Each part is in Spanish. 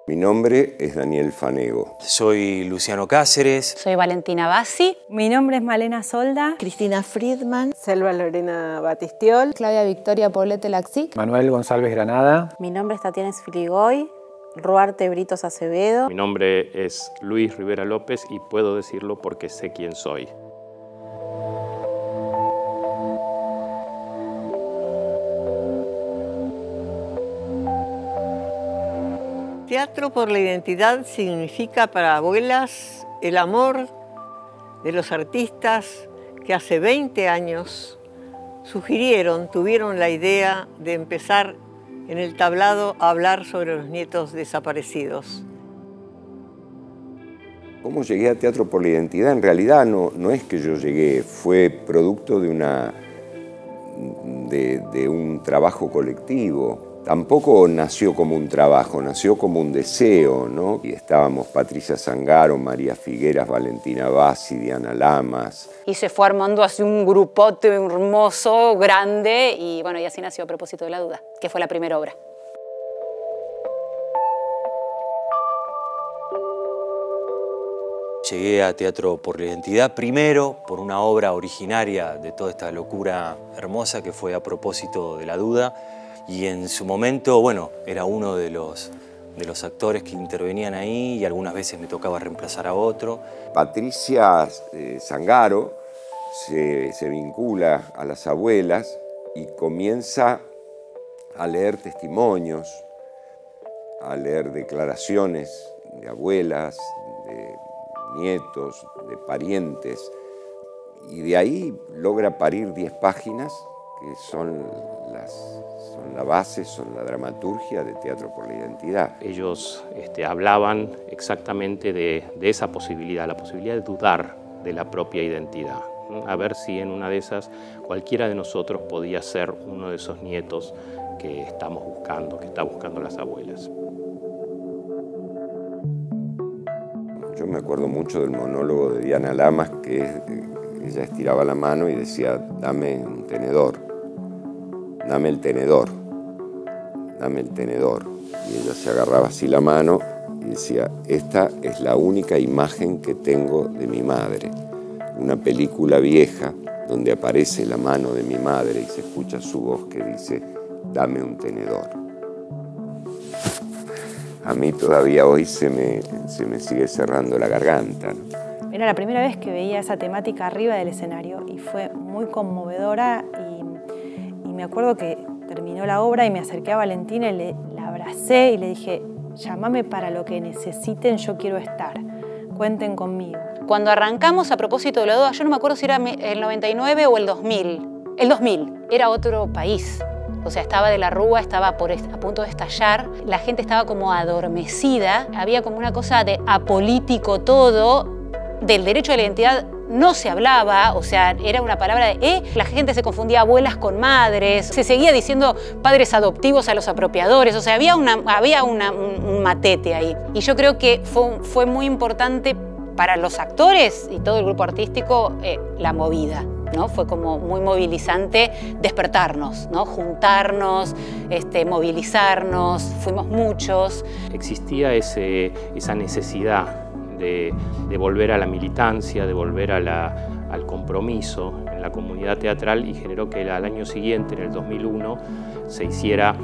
Mi nombre es Daniel Fanego. Soy Luciano Cáceres. Soy Valentina Bassi. Mi nombre es Malena Solda. Cristina Friedman. Selva Lorena Batistiol. Claudia Victoria Poblete Laxic. Manuel González Granada. Mi nombre es Tatiana Esfiligoy. Ruarte Britos Acevedo. Mi nombre es Luis Rivera López y puedo decirlo porque sé quién soy. Teatro por la Identidad significa para abuelas el amor de los artistas que hace 20 años tuvieron la idea de empezar en el tablado a hablar sobre los nietos desaparecidos. ¿Cómo llegué a Teatro por la Identidad? En realidad no es que yo llegué, fue producto de un trabajo colectivo. Tampoco nació como un trabajo, nació como un deseo, ¿no? Y estábamos Patricia Zangaro, María Figueras, Valentina Bassi, Diana Lamas. Y se fue armando así un grupote hermoso, grande, y bueno, y así nació A propósito de la duda, que fue la primera obra. Llegué a Teatro por la Identidad primero por una obra originaria de toda esta locura hermosa que fue A propósito de la duda. Y en su momento, bueno, era uno de los actores que intervenían ahí y algunas veces me tocaba reemplazar a otro. Patricia Zangaro se vincula a las abuelas y comienza a leer testimonios, a leer declaraciones de abuelas, de nietos, de parientes. Y de ahí logra parir 10 páginas que son la base, son la dramaturgia de Teatro por la Identidad. Ellos hablaban exactamente de esa posibilidad, la posibilidad de dudar de la propia identidad. A ver si en una de esas cualquiera de nosotros podía ser uno de esos nietos que estamos buscando, que están buscando las abuelas. Yo me acuerdo mucho del monólogo de Diana Lamas, que ella estiraba la mano y decía, dame un tenedor. Dame el tenedor, dame el tenedor. Y ella se agarraba así la mano y decía, esta es la única imagen que tengo de mi madre. Una película vieja donde aparece la mano de mi madre y se escucha su voz que dice, dame un tenedor. A mí todavía hoy se me sigue cerrando la garganta, ¿no? Era la primera vez que veía esa temática arriba del escenario y fue muy conmovedora y me acuerdo que terminó la obra y me acerqué a Valentina y la abracé y le dije, llámame para lo que necesiten, yo quiero estar, cuenten conmigo. Cuando arrancamos A propósito de la duda, yo no me acuerdo si era el 99 o el 2000. El 2000, era otro país. O sea, estaba de la Rúa, estaba a punto de estallar, la gente estaba como adormecida, había como una cosa de apolítico todo, del derecho a la identidad no se hablaba, o sea, era una palabra de la gente se confundía abuelas con madres, se seguía diciendo padres adoptivos a los apropiadores, o sea, había un matete ahí. Y yo creo que fue muy importante para los actores y todo el grupo artístico la movida, ¿no? Fue como muy movilizante despertarnos, ¿no? Juntarnos, movilizarnos, fuimos muchos. Existía esa necesidad de volver a la militancia, de volver al compromiso en la comunidad teatral y generó que al año siguiente, en el 2001, se hiciera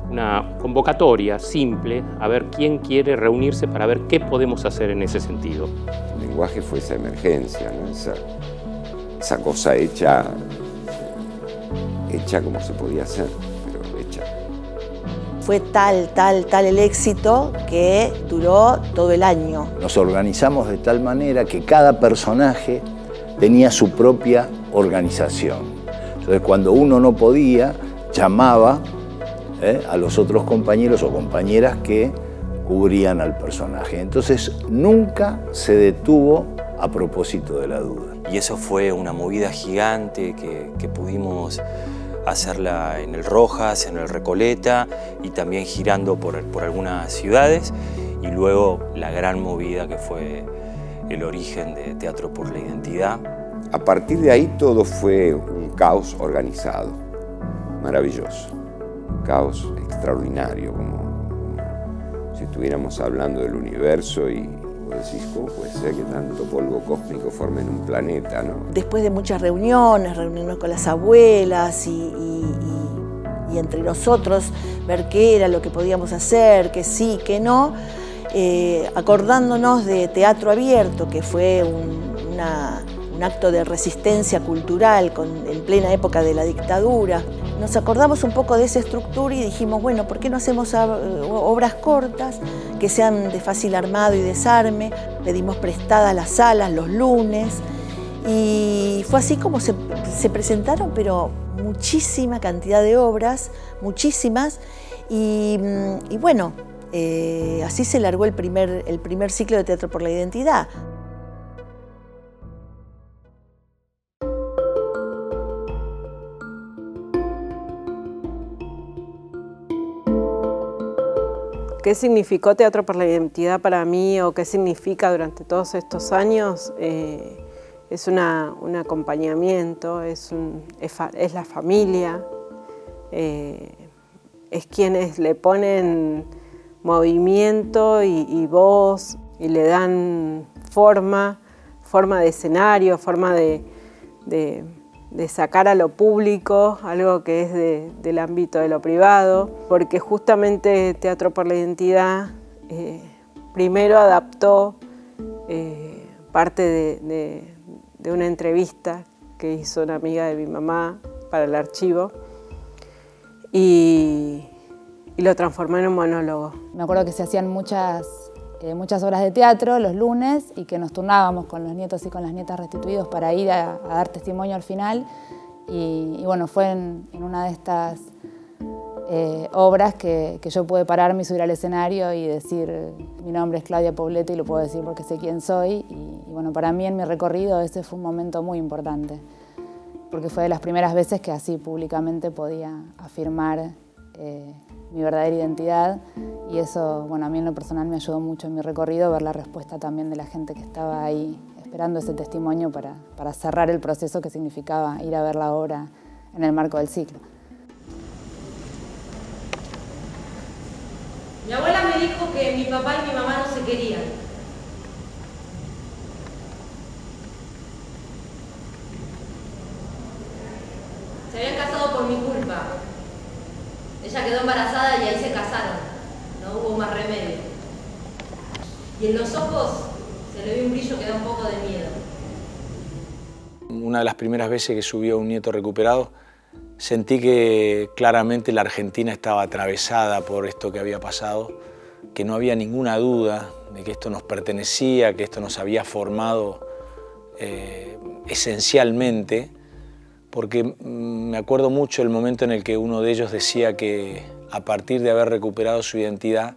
una convocatoria simple a ver quién quiere reunirse para ver qué podemos hacer en ese sentido. El lenguaje fue esa emergencia, ¿no? Esa cosa hecha como se podía hacer, pero hecha. Fue tal el éxito que duró todo el año. Nos organizamos de tal manera que cada personaje tenía su propia organización. Entonces, cuando uno no podía, llamaba a los otros compañeros o compañeras que cubrían al personaje. Entonces, nunca se detuvo A propósito de la duda. Y eso fue una movida gigante que pudimos hacerla en el Rojas, en el Recoleta y también girando por algunas ciudades. Y luego la gran movida que fue el origen de Teatro por la Identidad. A partir de ahí todo fue un caos organizado, maravilloso. Un caos extraordinario, como si estuviéramos hablando del universo y vos decís, ¿cómo puede ser que tanto polvo cósmico formen un planeta, no? Después de muchas reuniones con las abuelas y entre nosotros, ver qué era lo que podíamos hacer, que sí, que no, acordándonos de Teatro Abierto, que fue un acto de resistencia cultural en plena época de la dictadura. Nos acordamos un poco de esa estructura y dijimos, bueno, ¿por qué no hacemos obras cortas que sean de fácil armado y desarme? Pedimos prestadas las salas los lunes y fue así como se presentaron, pero muchísima cantidad de obras, muchísimas, y bueno, así se largó el primer ciclo de Teatro por la Identidad. ¿Qué significó Teatro por la Identidad para mí o qué significa durante todos estos años? Es un acompañamiento, es la familia, es quienes le ponen movimiento y voz y le dan forma de escenario, forma de sacar a lo público, algo que es del ámbito de lo privado, porque justamente Teatro por la Identidad primero adaptó parte de una entrevista que hizo una amiga de mi mamá para el archivo y lo transformó en un monólogo. Me acuerdo que se hacían muchas obras de teatro los lunes y que nos turnábamos con los nietos y con las nietas restituidos para ir a dar testimonio al final. Y bueno, fue en una de estas obras que yo pude pararme y subir al escenario y decir, mi nombre es Claudia Poblete y lo puedo decir porque sé quién soy. Y bueno, para mí en mi recorrido ese fue un momento muy importante, porque fue de las primeras veces que así públicamente podía afirmar mi verdadera identidad, y eso, bueno, a mí en lo personal me ayudó mucho en mi recorrido ver la respuesta también de la gente que estaba ahí esperando ese testimonio para cerrar el proceso que significaba ir a ver la obra en el marco del ciclo. Mi abuela me dijo que mi papá y mi mamá no se querían. Se habían casado por mi culpa. Ella quedó embarazada y ahí se casaron. No hubo más remedio. Y en los ojos se le ve un brillo que da un poco de miedo. Una de las primeras veces que subió un nieto recuperado, sentí que claramente la Argentina estaba atravesada por esto que había pasado, que no había ninguna duda de que esto nos pertenecía, que esto nos había formado esencialmente, porque me acuerdo mucho el momento en el que uno de ellos decía que a partir de haber recuperado su identidad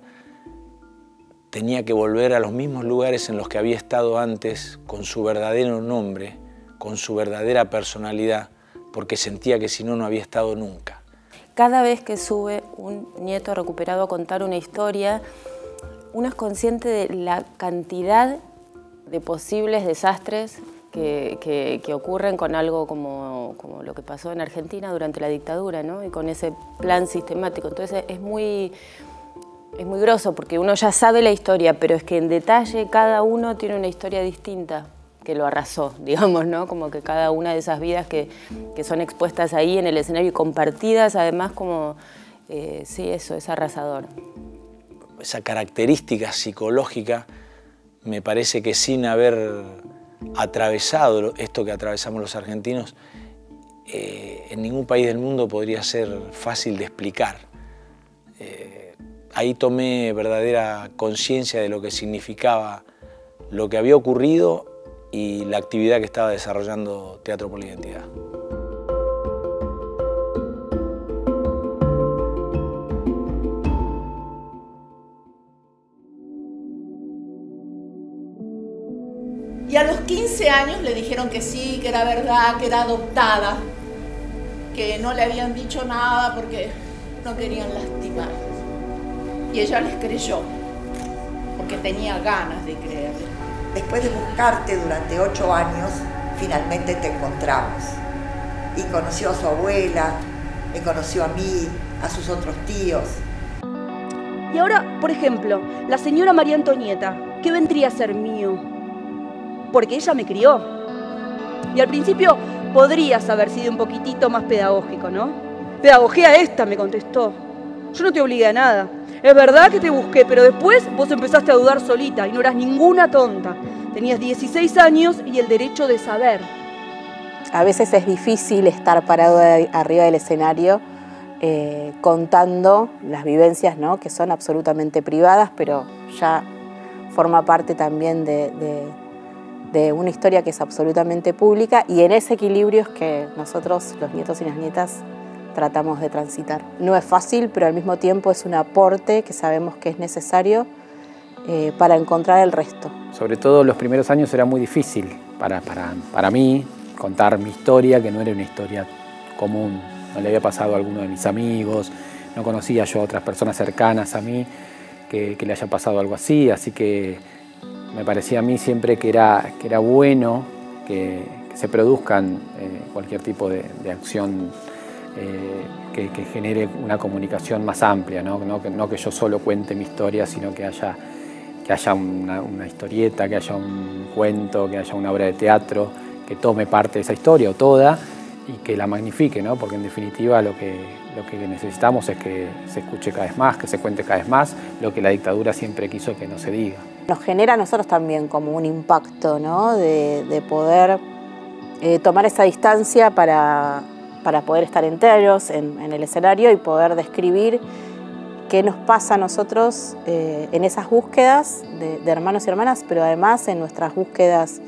tenía que volver a los mismos lugares en los que había estado antes con su verdadero nombre, con su verdadera personalidad, porque sentía que si no, no había estado nunca. Cada vez que sube un nieto recuperado a contar una historia, uno es consciente de la cantidad de posibles desastres que ocurren con algo como lo que pasó en Argentina durante la dictadura, ¿no? Y con ese plan sistemático. Entonces es muy groso porque uno ya sabe la historia, pero es que en detalle cada uno tiene una historia distinta que lo arrasó, digamos, ¿no? Como que cada una de esas vidas que son expuestas ahí en el escenario y compartidas, además como, sí, eso es arrasador. Esa característica psicológica, me parece que sin haber atravesado esto que atravesamos los argentinos, en ningún país del mundo podría ser fácil de explicar. Ahí tomé verdadera conciencia de lo que significaba lo que había ocurrido y la actividad que estaba desarrollando Teatro por la Identidad. Y a los 15 años le dijeron que sí, que era verdad, que era adoptada, que no le habían dicho nada porque no querían lastimar. Y ella les creyó, porque tenía ganas de creer. Después de buscarte durante 8 años, finalmente te encontramos. Y conoció a su abuela, me conoció a mí, a sus otros tíos. Y ahora, por ejemplo, la señora María Antonieta, ¿qué vendría a ser mío? Porque ella me crió. Y al principio podrías haber sido un poquitito más pedagógico, ¿no? Pedagogía esta, me contestó. Yo no te obligué a nada. Es verdad que te busqué, pero después vos empezaste a dudar solita y no eras ninguna tonta. Tenías 16 años y el derecho de saber. A veces es difícil estar parado arriba del escenario contando las vivencias, ¿no? Que son absolutamente privadas, pero ya forma parte también de una historia que es absolutamente pública, y en ese equilibrio es que nosotros, los nietos y las nietas, tratamos de transitar. No es fácil, pero al mismo tiempo es un aporte que sabemos que es necesario para encontrar el resto. Sobre todo los primeros años era muy difícil para mí contar mi historia, que no era una historia común. No le había pasado a alguno de mis amigos, no conocía yo a otras personas cercanas a mí que le haya pasado algo así, así que me parecía a mí siempre que era bueno que se produzcan cualquier tipo de acción que genere una comunicación más amplia, no que yo solo cuente mi historia, sino que haya una historieta, que haya un cuento, que haya una obra de teatro que tome parte de esa historia o toda y que la magnifique, ¿no? Porque en definitiva lo que necesitamos es que se escuche cada vez más, que se cuente cada vez más lo que la dictadura siempre quiso que no se diga. Nos genera a nosotros también como un impacto, ¿no? de poder tomar esa distancia para poder estar enteros en el escenario y poder describir qué nos pasa a nosotros en esas búsquedas de hermanos y hermanas, pero además en nuestras búsquedas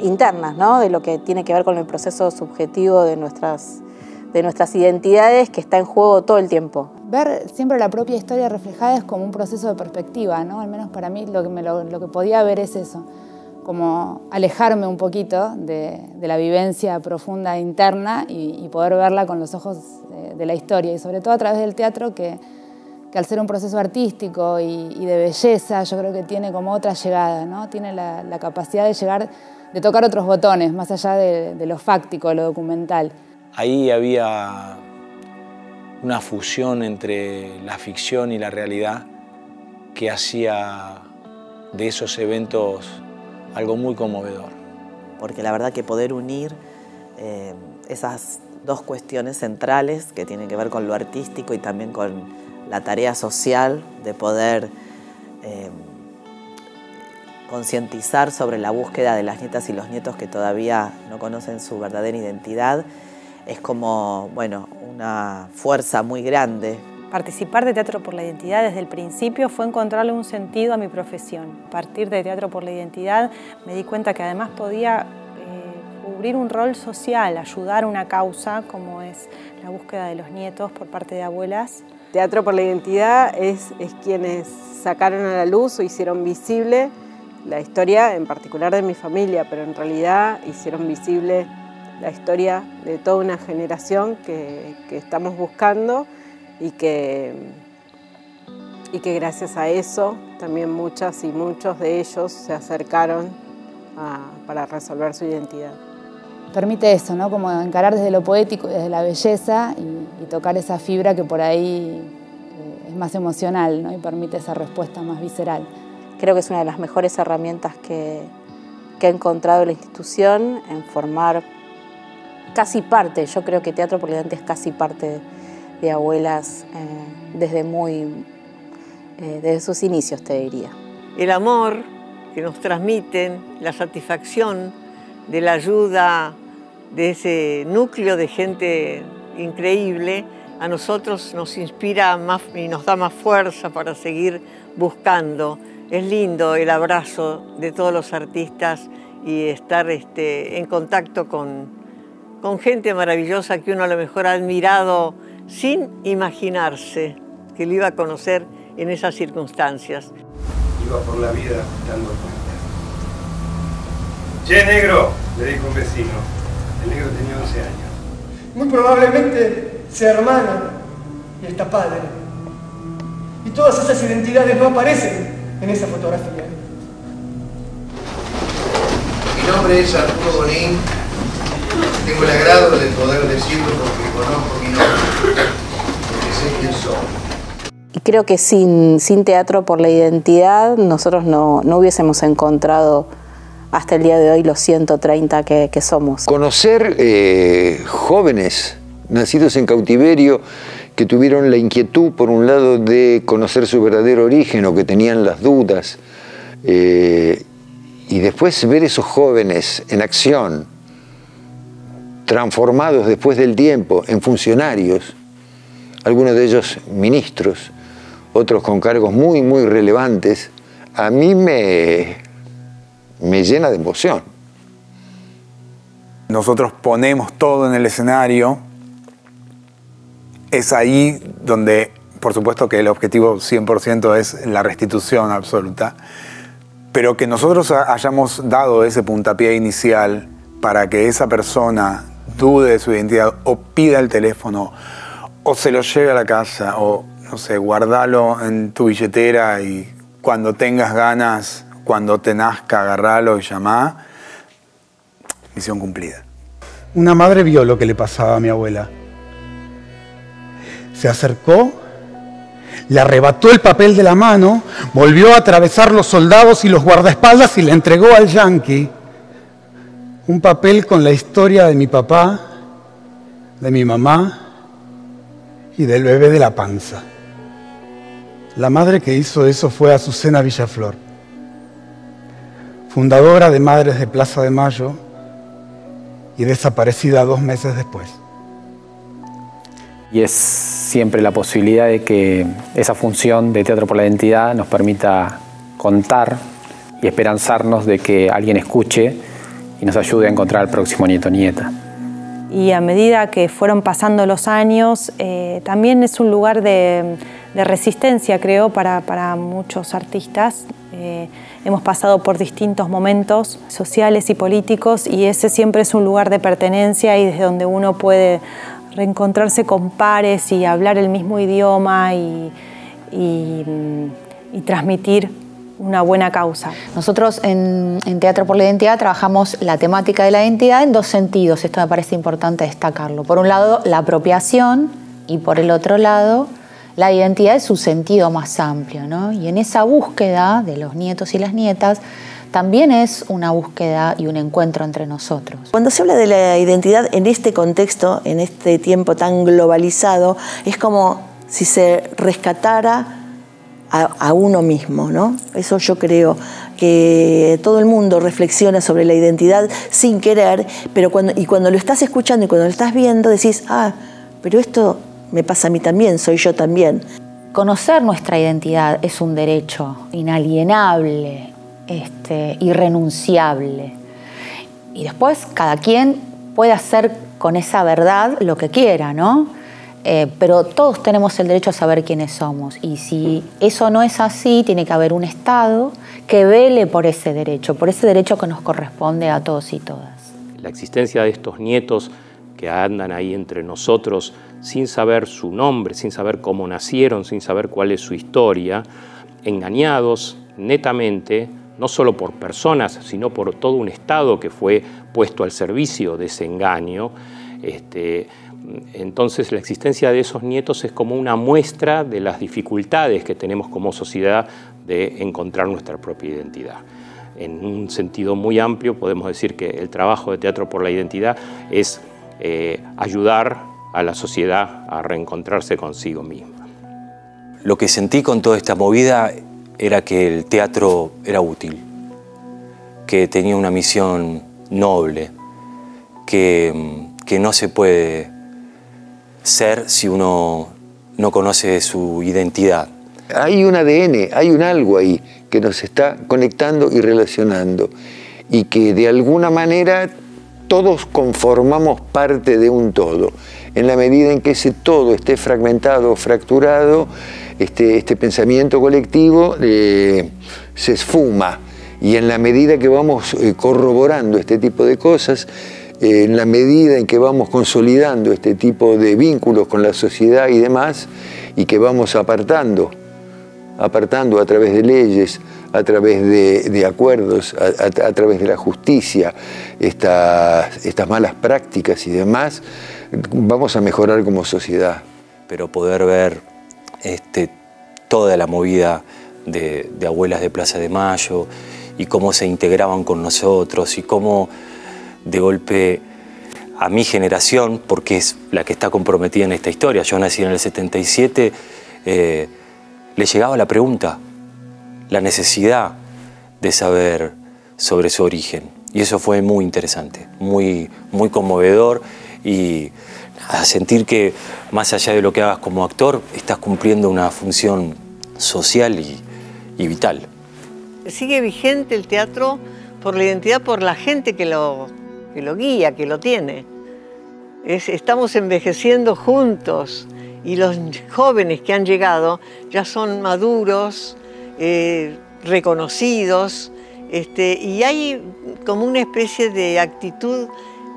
internas, ¿no? De lo que tiene que ver con el proceso subjetivo de nuestras identidades, que está en juego todo el tiempo. Ver siempre la propia historia reflejada es como un proceso de perspectiva, ¿no? Al menos para mí lo que podía ver es eso, como alejarme un poquito de la vivencia profunda interna y poder verla con los ojos de la historia, y sobre todo a través del teatro, que al ser un proceso artístico y de belleza, yo creo que tiene como otra llegada, ¿no? Tiene la capacidad de tocar otros botones, más allá de lo fáctico, de lo documental. Ahí había una fusión entre la ficción y la realidad que hacía de esos eventos algo muy conmovedor. Porque la verdad que poder unir esas dos cuestiones centrales que tienen que ver con lo artístico y también con la tarea social de poder concientizar sobre la búsqueda de las nietas y los nietos que todavía no conocen su verdadera identidad, es como, bueno, una fuerza muy grande. Participar de Teatro por la Identidad desde el principio fue encontrarle un sentido a mi profesión. A partir de Teatro por la Identidad me di cuenta que además podía cubrir un rol social, ayudar a una causa como es la búsqueda de los nietos por parte de abuelas. Teatro por la Identidad es quienes sacaron a la luz o hicieron visible la historia en particular de mi familia, pero en realidad hicieron visible la historia de toda una generación que estamos buscando y que gracias a eso también muchas y muchos de ellos se acercaron para resolver su identidad. Permite eso, ¿no? Como encarar desde lo poético, desde la belleza y tocar esa fibra que por ahí es más emocional, ¿no? Y permite esa respuesta más visceral. Creo que es una de las mejores herramientas que ha encontrado la institución en formar casi parte. Yo creo que Teatro por la Identidad es casi parte de abuelas desde sus inicios, te diría. El amor que nos transmiten, la satisfacción de la ayuda de ese núcleo de gente increíble, a nosotros nos inspira más y nos da más fuerza para seguir buscando. Es lindo el abrazo de todos los artistas y estar en contacto con gente maravillosa que uno a lo mejor ha admirado sin imaginarse que lo iba a conocer en esas circunstancias. Iba por la vida dando cuenta. Che, negro, le dijo un vecino. El negro tenía 11 años. Muy probablemente sea hermano y está padre. Y todas esas identidades no aparecen en esa fotografía. Mi nombre es Arturo Bonín. Tengo el agrado de poder decirlo porque conozco mi nombre, porque sé quién soy. Y creo que sin Teatro por la Identidad nosotros no hubiésemos encontrado hasta el día de hoy los 130 que somos. Conocer jóvenes nacidos en cautiverio que tuvieron la inquietud, por un lado, de conocer su verdadero origen o que tenían las dudas, y después ver esos jóvenes en acción, transformados después del tiempo en funcionarios, algunos de ellos ministros, otros con cargos muy, muy relevantes, a mí me llena de emoción. Nosotros ponemos todo en el escenario. Es ahí donde, por supuesto que el objetivo 100% es la restitución absoluta, pero que nosotros hayamos dado ese puntapié inicial para que esa persona dude de su identidad o pida el teléfono o se lo lleve a la casa o, no sé, guardalo en tu billetera y cuando tengas ganas, cuando te nazca, agarralo y llamá. Misión cumplida. Una madre vio lo que le pasaba a mi abuela. Se acercó, le arrebató el papel de la mano, volvió a atravesar los soldados y los guardaespaldas y le entregó al yanqui un papel con la historia de mi papá, de mi mamá y del bebé de la panza. La madre que hizo eso fue Azucena Villaflor, fundadora de Madres de Plaza de Mayo y desaparecida 2 meses después. Y es siempre la posibilidad de que esa función de Teatro por la Identidad nos permita contar y esperanzarnos de que alguien escuche y nos ayude a encontrar al próximo nieto o nieta. Y a medida que fueron pasando los años, también es un lugar de resistencia, creo, para muchos artistas. Hemos pasado por distintos momentos sociales y políticos y ese siempre es un lugar de pertenencia y desde donde uno puede reencontrarse con pares y hablar el mismo idioma y transmitir una buena causa. Nosotros en Teatro por la Identidad trabajamos la temática de la identidad en 2 sentidos. Esto me parece importante destacarlo. Por un lado, la apropiación y por el otro lado, la identidad es su sentido más amplio, ¿no? Y en esa búsqueda de los nietos y las nietas también es una búsqueda y un encuentro entre nosotros. Cuando se habla de la identidad en este contexto, en este tiempo tan globalizado, es como si se rescatara a uno mismo, ¿no? Eso yo creo que todo el mundo reflexiona sobre la identidad sin querer, pero cuando lo estás escuchando y cuando lo estás viendo decís, pero esto me pasa a mí también, soy yo también. Conocer nuestra identidad es un derecho inalienable, irrenunciable. Y después cada quien puede hacer con esa verdad lo que quiera, ¿no? Pero todos tenemos el derecho a saber quiénes somos. Y si eso no es así, tiene que haber un Estado que vele por ese derecho que nos corresponde a todos y todas. La existencia de estos nietos que andan ahí entre nosotros sin saber su nombre, sin saber cómo nacieron, sin saber cuál es su historia, engañados netamente, no solo por personas, sino por todo un Estado que fue puesto al servicio de ese engaño. Entonces la existencia de esos nietos es como una muestra de las dificultades que tenemos como sociedad de encontrar nuestra propia identidad. En un sentido muy amplio podemos decir que el trabajo de Teatro por la Identidad es ayudar a la sociedad a reencontrarse consigo misma. Lo que sentí con toda esta movida era que el teatro era útil, que tenía una misión noble, que no se puede ser si uno no conoce su identidad. Hay un ADN, hay un algo ahí que nos está conectando y relacionando y que de alguna manera todos conformamos parte de un todo. En la medida en que ese todo esté fragmentado o fracturado, este pensamiento colectivo se esfuma. Y en la medida que vamos corroborando este tipo de cosas, en la medida en que vamos consolidando este tipo de vínculos con la sociedad y demás, y que vamos apartando a través de leyes, a través de acuerdos, a través de la justicia, estas malas prácticas y demás, vamos a mejorar como sociedad. Pero poder ver toda la movida de Abuelas de Plaza de Mayo y cómo se integraban con nosotros y cómo de golpe a mi generación, porque es la que está comprometida en esta historia, yo nací en el 77, le llegaba la pregunta, la necesidad de saber sobre su origen. Y eso fue muy interesante, muy conmovedor y a sentir que más allá de lo que hagas como actor, estás cumpliendo una función social y vital. Sigue vigente el teatro por la identidad, por la gente que lo guía, que lo tiene. Estamos envejeciendo juntos y los jóvenes que han llegado ya son maduros, reconocidos, y hay como una especie de actitud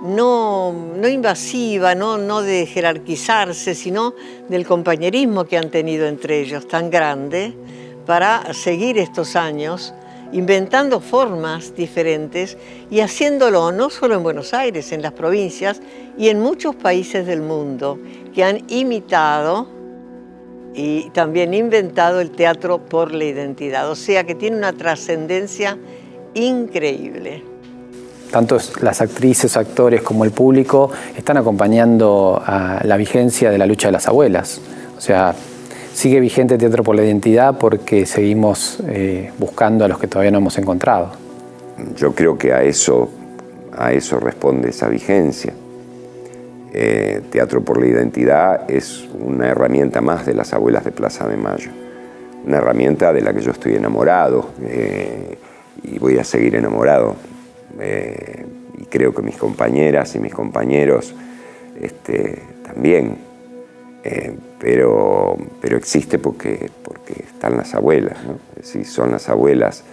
no invasiva, no de jerarquizarse, sino del compañerismo que han tenido entre ellos tan grande para seguir estos años, inventando formas diferentes y haciéndolo no solo en Buenos Aires, en las provincias y en muchos países del mundo que han imitado y también inventado el teatro por la identidad. O sea que tiene una trascendencia increíble. Tanto las actrices, actores como el público están acompañando a la vigencia de la lucha de las abuelas. O sea, sigue vigente Teatro por la Identidad porque seguimos buscando a los que todavía no hemos encontrado. Yo creo que a eso responde esa vigencia. Teatro por la Identidad es una herramienta más de las Abuelas de Plaza de Mayo. Una herramienta de la que yo estoy enamorado y voy a seguir enamorado. Y creo que mis compañeras y mis compañeros también. Pero existe porque están las abuelas, ¿no? Es decir, son las abuelas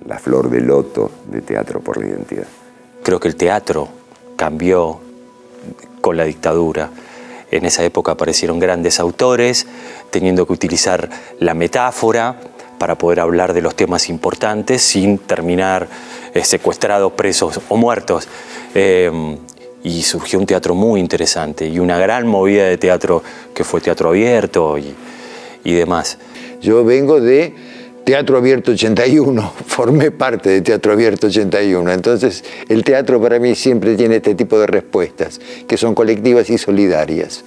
la flor de loto de Teatro por la Identidad. Creo que el teatro cambió con la dictadura. En esa época aparecieron grandes autores teniendo que utilizar la metáfora para poder hablar de los temas importantes sin terminar secuestrados, presos o muertos. Y surgió un teatro muy interesante y una gran movida de teatro que fue Teatro Abierto y demás. Yo vengo de Teatro Abierto 81, formé parte de Teatro Abierto 81, entonces el teatro para mí siempre tiene este tipo de respuestas, que son colectivas y solidarias,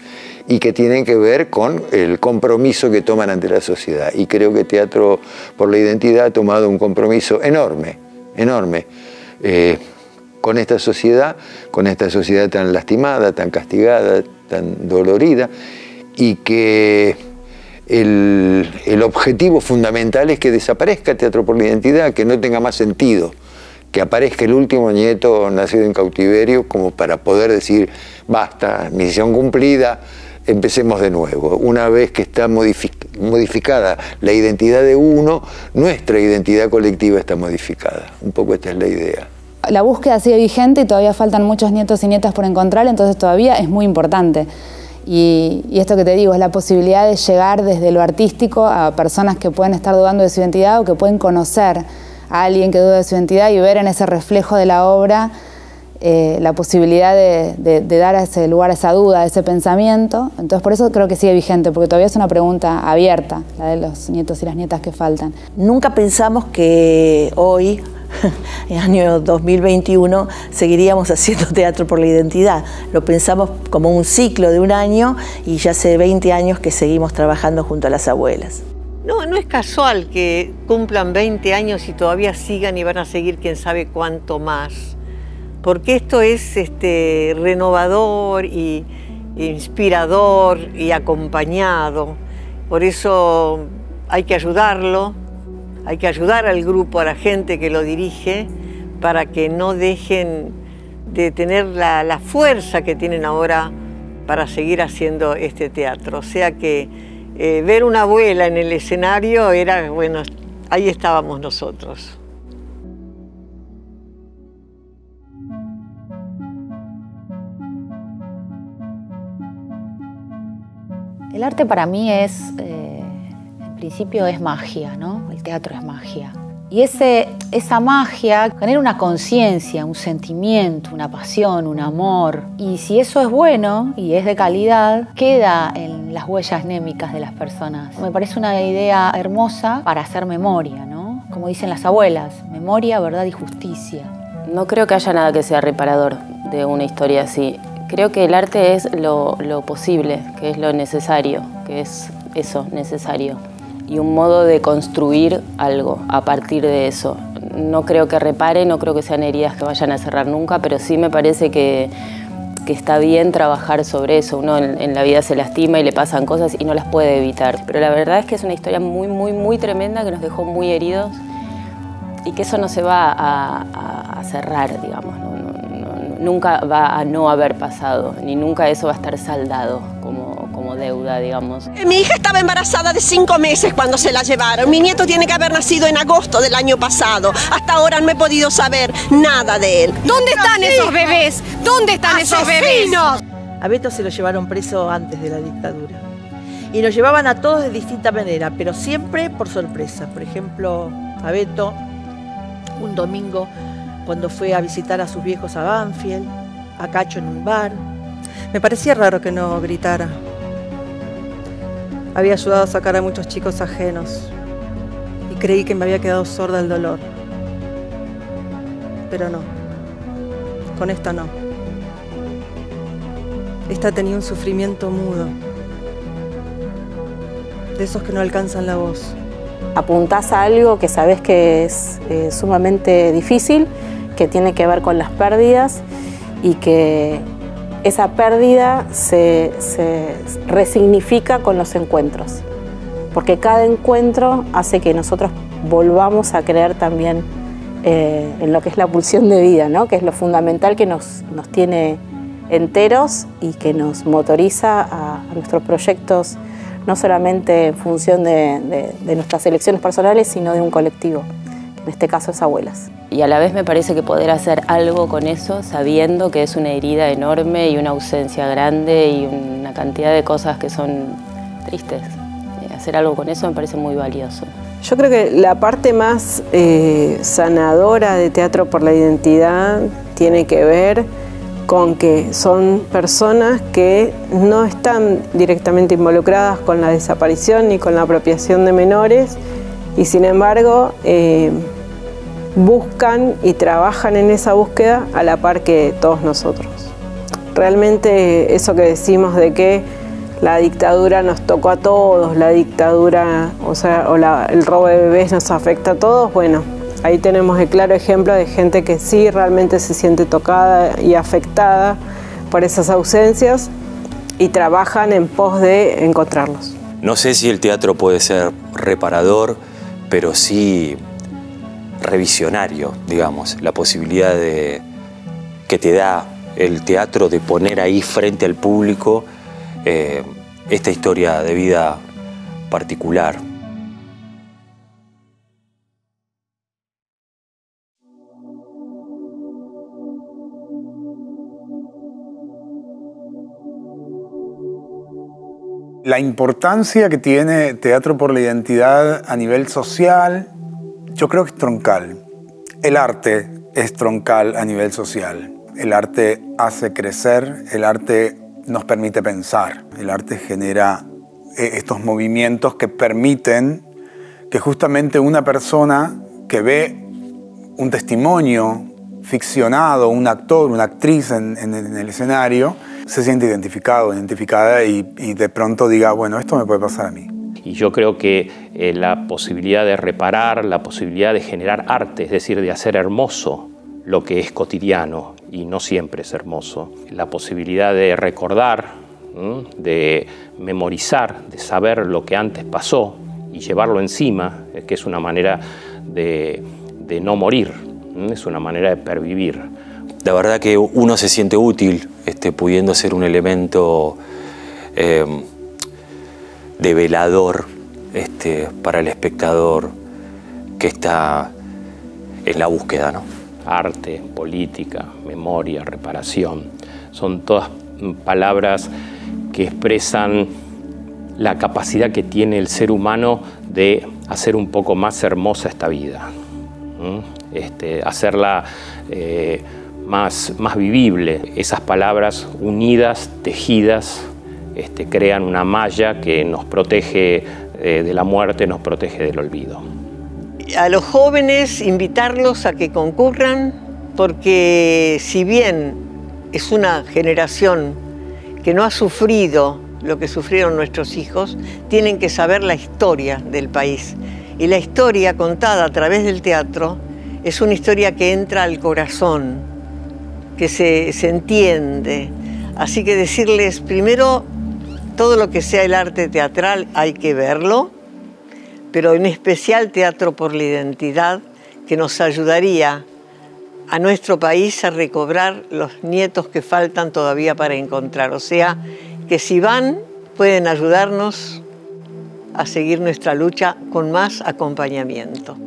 y que tienen que ver con el compromiso que toman ante la sociedad. Y creo que Teatro por la Identidad ha tomado un compromiso enorme, enorme, con esta sociedad tan lastimada, tan castigada, tan dolorida, y que el objetivo fundamental es que desaparezca Teatro por la Identidad, que no tenga más sentido, que aparezca el último nieto nacido en cautiverio como para poder decir, basta, misión cumplida, empecemos de nuevo. Una vez que está modificada la identidad de uno, nuestra identidad colectiva está modificada. Un poco esta es la idea. La búsqueda sigue vigente y todavía faltan muchos nietos y nietas por encontrar, entonces todavía es muy importante. Y esto que te digo, es la posibilidad de llegar desde lo artístico a personas que pueden estar dudando de su identidad o que pueden conocer a alguien que duda de su identidad y ver en ese reflejo de la obra la posibilidad de dar a ese lugar, a esa duda, a ese pensamiento. Entonces por eso creo que sigue vigente, porque todavía es una pregunta abierta, la de los nietos y las nietas que faltan. Nunca pensamos que hoy, en el año 2021, seguiríamos haciendo Teatro por la Identidad. Lo pensamos como un ciclo de un año y ya hace 20 años que seguimos trabajando junto a las abuelas. No es casual que cumplan 20 años y todavía sigan y van a seguir quién sabe cuánto más. Porque esto es renovador y inspirador y acompañado. Por eso hay que ayudarlo. Hay que ayudar al grupo, a la gente que lo dirige, para que no dejen de tener la fuerza que tienen ahora para seguir haciendo este teatro. O sea que ver una abuela en el escenario era, bueno, ahí estábamos nosotros. El arte para mí es, en principio es magia, ¿no? El teatro es magia. Y esa magia genera una conciencia, un sentimiento, una pasión, un amor. Y si eso es bueno y es de calidad, queda en las huellas némicas de las personas. Me parece una idea hermosa para hacer memoria, ¿no? Como dicen las abuelas, memoria, verdad y justicia. No creo que haya nada que sea reparador de una historia así. Creo que el arte es lo posible, que es lo necesario, que es eso, necesario. Y un modo de construir algo a partir de eso. No creo que repare, no creo que sean heridas que vayan a cerrar nunca, pero sí me parece que está bien trabajar sobre eso. Uno en la vida se lastima y le pasan cosas y no las puede evitar. Pero la verdad es que es una historia muy, muy, muy tremenda que nos dejó muy heridos y que eso no se va a cerrar, digamos. Nunca va a no haber pasado, ni nunca eso va a estar saldado como deuda, digamos. Mi hija estaba embarazada de 5 meses cuando se la llevaron. Mi nieto tiene que haber nacido en agosto del año pasado. Hasta ahora no he podido saber nada de él. ¿Dónde están esos bebés? ¿Dónde están esos bebés? A Beto se lo llevaron preso antes de la dictadura. Y nos llevaban a todos de distinta manera, pero siempre por sorpresa. Por ejemplo, a Beto, un domingo, cuando fue a visitar a sus viejos a Banfield, a Cacho en un bar. Me parecía raro que no gritara. Había ayudado a sacar a muchos chicos ajenos y creí que me había quedado sorda al dolor. Pero no, con esta no. Esta tenía un sufrimiento mudo, de esos que no alcanzan la voz. Apuntás a algo que sabés que es sumamente difícil, que tiene que ver con las pérdidas y que esa pérdida se resignifica con los encuentros, porque cada encuentro hace que nosotros volvamos a creer también en lo que es la pulsión de vida, ¿no? Que es lo fundamental que nos tiene enteros y que nos motoriza a nuestros proyectos, no solamente en función de nuestras elecciones personales, sino de un colectivo, que en este caso es Abuelas. Y a la vez me parece que poder hacer algo con eso, sabiendo que es una herida enorme y una ausencia grande y una cantidad de cosas que son tristes. Hacer algo con eso me parece muy valioso. Yo creo que la parte más sanadora de Teatro por la Identidad tiene que ver con que son personas que no están directamente involucradas con la desaparición ni con la apropiación de menores y sin embargo buscan y trabajan en esa búsqueda a la par que todos nosotros. Realmente eso que decimos de que la dictadura nos tocó a todos, la dictadura, el robo de bebés nos afecta a todos, bueno, ahí tenemos el claro ejemplo de gente que sí realmente se siente tocada y afectada por esas ausencias y trabajan en pos de encontrarlos. No sé si el teatro puede ser reparador, pero sí revisionario, digamos, la posibilidad que te da el teatro de poner ahí frente al público esta historia de vida particular. La importancia que tiene Teatro por la Identidad a nivel social, yo creo que es troncal. El arte es troncal a nivel social. El arte hace crecer, el arte nos permite pensar. El arte genera estos movimientos que permiten que justamente una persona que ve un testimonio ficcionado, un actor, una actriz en el escenario, se siente identificado, identificada y de pronto diga, bueno, esto me puede pasar a mí. Y yo creo que la posibilidad de reparar, la posibilidad de generar arte, es decir, de hacer hermoso lo que es cotidiano y no siempre es hermoso, la posibilidad de recordar, de memorizar, de saber lo que antes pasó y llevarlo encima, que es una manera de no morir, es una manera de pervivir. La verdad que uno se siente útil pudiendo ser un elemento de velador para el espectador que está en la búsqueda, ¿no? Arte, política, memoria, reparación, son todas palabras que expresan la capacidad que tiene el ser humano de hacer un poco más hermosa esta vida. hacerla más vivible. Esas palabras unidas, tejidas, crean una malla que nos protege de la muerte, nos protege del olvido. A los jóvenes invitarlos a que concurran, porque si bien es una generación que no ha sufrido lo que sufrieron nuestros hijos, tienen que saber la historia del país. Y la historia contada a través del teatro es una historia que entra al corazón, que se entiende. Así que decirles, primero, todo lo que sea el arte teatral hay que verlo, pero en especial Teatro por la Identidad, que nos ayudaría a nuestro país a recobrar los nietos que faltan todavía para encontrar. O sea, que si van, pueden ayudarnos a seguir nuestra lucha con más acompañamiento.